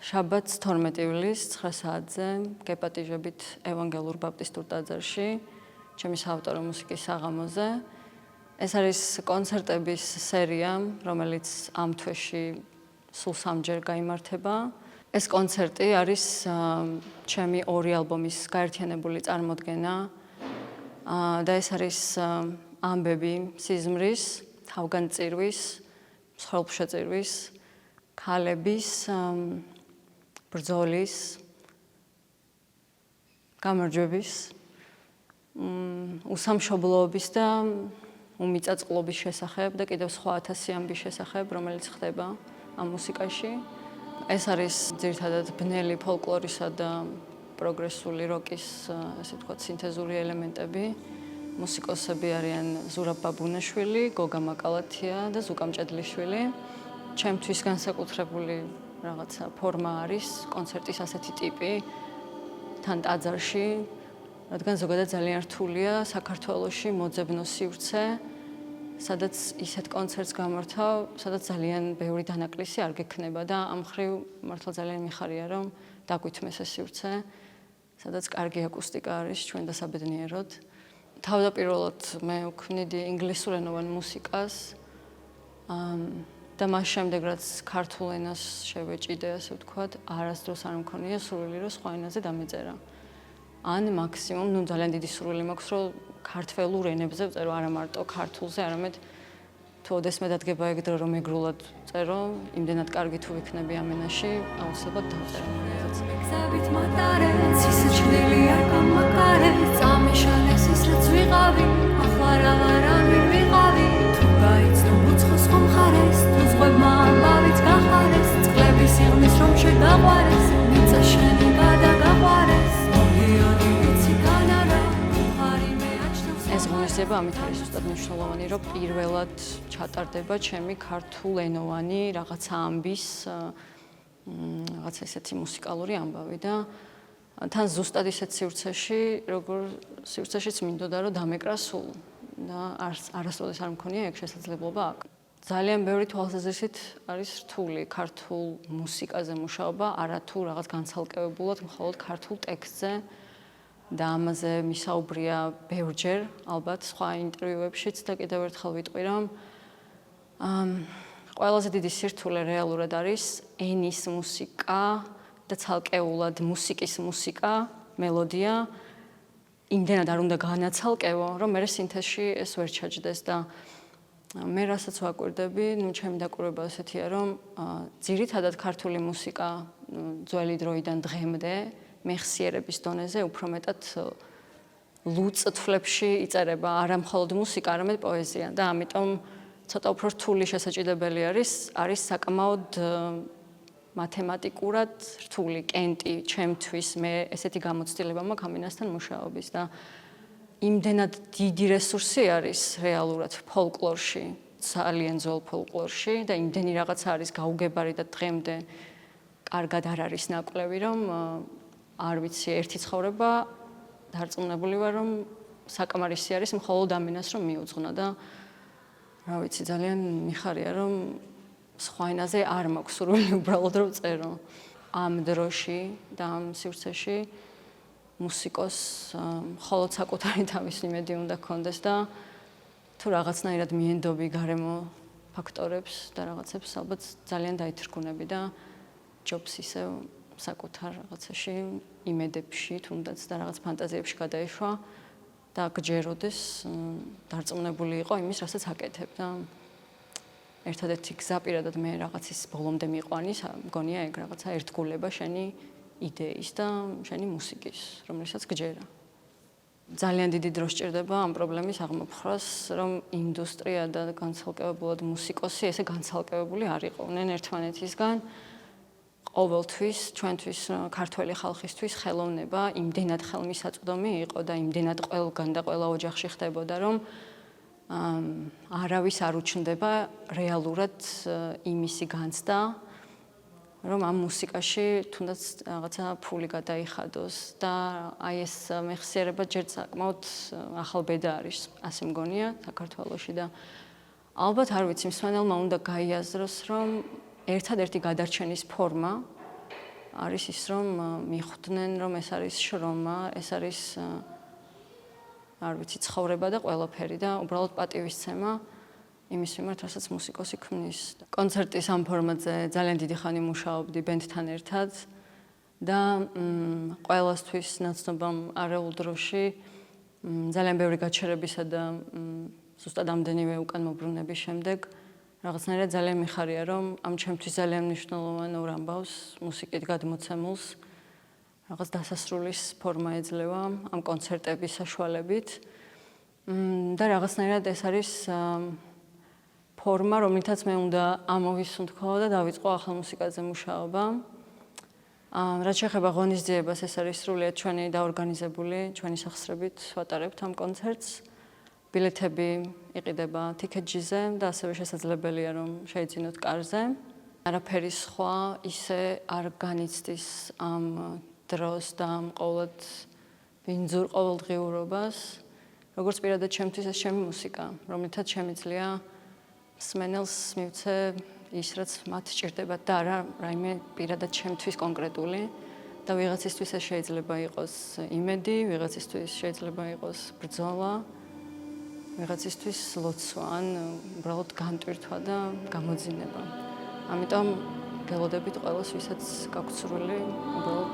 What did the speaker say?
შაბათს 12 ივლისს 9 საათზე გეპატიჟებით ევანგელურ ბაპტისტურ ტაძარში, ჩემი საავტორო მუსიკის საღამოზე. ეს არის კონცერტების სერია, რომელიც ამ თვეში სულ 3-ჯერ გაიმართება. ეს კონცერტი არის ჩემი 2 ალბომის გაერთიანებული წარმოდგენა და ეს არის ამბები სიზმრის, თავგანწირვის, მსხვერპლშეწირვის, ქალების, ბრძოლის, გამარჯვების, უსამშობლოობის და უმიწაწყლობის შესახებ და კიდევ სხვა 1000 ამბის შესახებ, რომელიც ხდება ამ მუსიკაში. ეს არის ძირითადად ბნელი ფოლკლორისა და პროგრესული როკის, ასე ვთქვათ, სინთეზური ელემენტები. მუსიკოსები არიან ზურაბ ბაბუნაშვილი, გოგა მაკალათია და ზუკა მჭედლიშვილი. ჩემთვის განსაკუთრებული რაღაცა ფორმა არის კონცერტის ასეთი ტიპი თან ტაძარში, რადგან ზოგადად ძალიან რთულია საქართველოში მოძებნო სივრცე, სადაც ისეთ კონცერტს გამართავ, სადაც ძალიან ბევრი დანაკლისი არ გექნება და ამ მხრივ მართლა ძალიან მიხარია, რომ დაგვითმეს ეს სივრცე, სადაც კარგი აკუსტიკა არის ჩვენ დასაბედნიეროდ. თავდაპირველად მე ვქმნიდი ინგლისურენოვან მუსიკას და მას შემდეგ რაც ქართულ ენას შევეჭიდე, ასე ვთქვათ, არასდროს არ მქონია სურვილი, რომ სხვა ენაზე დამეწერა. ან მაქსიმუმ, ძალიან დიდი სურვილი მაქვს, რომ ქართველურ ენებზე ვწერო, არა მარტო ქართულზე, არამედ თუ ოდესმე დადგება ეგ დრო, რომ ეგრულად წერო, იმდენად კარგი თუ ვიქნები ამ ენაში, აუცილებლად დავწერო მაგაზეც. გზებით მატარე, სისჩლილი არ გამაკარე, წამიშალეს ის რაც ვიყავი, ახლა რა ვარ ამი ვიყავი, თუ გაიცნო უცხოს ხომხარეს, თუ ზღვებმა ამბავით გახარეს, წყლების იღმის რომ შეგაყვარეს, მიწა შენი გადაგაყვარეს. ეს ღონისძიება ამით არის ზუსტად მნიშვნელოვანი, რომ პირველად ჩატარდება ჩემი ქართულენოვანი რაღაცა ამბის, რაღაცა ესეთი მუსიკალური ამბავი და თან ზუსტად ისეთ სივრცეში, როგორ სივრცეშიც მინდოდა, რომ დამეკრა სულ და არასდროს არ მქონია ეგ შესაძლებლობა აქ. ძალიან ბევრი თვალსაზრისით არის რთული ქართულ მუსიკაზე მუშაობა, არა თუ რაღაც განცალკევებულად მხოლოდ ქართულ ტექსტზე. და ამაზე მისაუბრია ბევრჯერ, ალბათ, სხვა ინტერვიუებშიც და კიდევ ერთხელ ვიტყვი, რომ ყველაზე დიდი სირთულე რეალურად არის ენის მუსიკა და ცალკეულად მუსიკის მუსიკა, მელოდია, იმდენად არ უნდა განაცალკევო, რომ მე სინთეზში ეს ვერ ჩაჯდეს და მე რასაც ვაკვირდები, ჩემი დაკვირვება ასეთია, რომ ძირითადად ქართული მუსიკა ძველი დროიდან დღემდე მეხსიერების დონეზე უფრო მეტად ლუწ თვლებში იწერება, არა მხოლოდ მუსიკა, არამედ პოეზია და ამიტომ ცოტა უფრო რთული შესაჭიდებელი არის საკმაოდ მათემატიკურად რთული კენტი ჩემთვის, მე ესეთი გამოცდილება მაქვს ამენასთან მუშაობის და იმდენად დიდი რესურსი არის რეალურად ფოლკლორში, ძალიან ძველ ფოლკლორში და იმდენი რაღაცა არის გაუგებარი და დღემდე კარგად არ არის ნაკვლევი, რომ არ ვიცი, ერთი ცხოვრება დარწმუნებული ვარ, რომ საკმარისი არის მხოლოდ ამენას რომ მიუძღვნო და რა ვიცი, ძალიან მიხარია, რომ სხვა ენაზე არ მაქვს სურვილი უბრალოდ რომ წერო. ამ დროში და ამ სივრცეში მუსიკოს მხოლოდ საკუთარი თავის იმედი უნდა ქონდეს და თუ რაღაცნაირად მიენდობი გარემო ფაქტორებს და რაღაცებს, ალბათ ძალიან დაითრგუნები და ჯობს ისევ საკუთარ რაღაცაში, იმედებში, თუნდაც და რაღაც ფანტაზიებში გადაეშვა და გჯეროდეს დარწმუნებული იყო იმის, რასაც აკეთებ და ერთადერთი გზა პირადად მე რაღაცის ბოლომდე მიყვანის, მგონია ეგ რაღაცა ერთგულება შენი იდეის და შენი მუსიკის, რომელსაც გჯერა. ძალიან დიდი დრო სჭირდება ამ პრობლემის აღმოფხვრას, რომ ინდუსტრია და განცალკევებულად მუსიკოსი ესე განცალკევებული არ იყვნენ ერთმანეთისგან. ყოველთვის ჩვენთვის ქართველი ხალხისთვის ხელოვნება იმდენად ხელმისაწვდომი იყო და იმდენად ყველგან და ყველა ოჯახში ხდებოდა, რომ არავის არ უჩნდება რეალურად იმისი განცდა, რომ ამ მუსიკაში თუნდაც რაღაცა ფული გადაიხადოს და აი ეს მეხსიერება ჯერ საკმაოდ ახალ ბედა არის, ასე მგონია საქართველოში და ალბათ არ ვიცი, მსმენელმა უნდა გაიაზროს, რომ ერთადერთი გადარჩენის ფორმა არის ის, რომ მიხვდნენ, რომ ეს არის შრომა, ეს არის არ ვიცი, ცხოვრება და ყველაფერი და უბრალოდ პატივისცემა იმის მიმართ, რასაც მუსიკოსი ქმნის. კონცერტის ამ ფორმატზე ძალიან დიდი ხანი მუშაობდი ბენდთან ერთად და ყველასთვის ნაცნობამ არეულ დროში ძალიან ბევრი გაჩერებისა და ზუსტად ამდენივე უკან მობრუნების შემდეგ რაღაცნაირად ძალიან მიხარია, რომ ამ ჩემთვის ძალიან მნიშვნელოვან ორ ამბავს მუსიკით გადმოცემულს რაღაც დასასრულის ფორმა ეძლევა ამ კონცერტების საშუალებით და რაღაცნაირად ეს არის ფორმა, რომლითაც მე უნდა ამოვისუნთქო და დავიწყო ახალ მუსიკაზე მუშაობა. რაც შეეხება ღონისძიებას, ეს არის სრულიად ჩვენი დაორგანიზებული, ჩვენი სახსრებით ვატარებთ ამ კონცერტს. ბილეთები იყიდება TicketJet-ზე და ასევე შესაძლებელია რომ შეიძინოთ კარზე. არაფერი სხვა ისე არ განიცდის ამ დროს და ამ ყოველდღიურ ბინძურ ყოველდღიურობას, როგორც პირადად ჩემთვის ეს ჩემი მუსიკა, რომლითაც შემიძლია მსმენელს მივცე ის, რაც მათ სჭირდებათ და არა რაიმე პირადად ჩემთვის კონკრეტული და ვიღაცისთვის ეს შეიძლება იყოს იმედი, ვიღაცისთვის შეიძლება იყოს ბრძოლა, ვიღაცისთვის ლოცვა ან უბრალოდ განტვირთვა და გამოძინება. ამიტომ ველოდებით ყველას, ვისაც გაგვცრული, უბრალოდ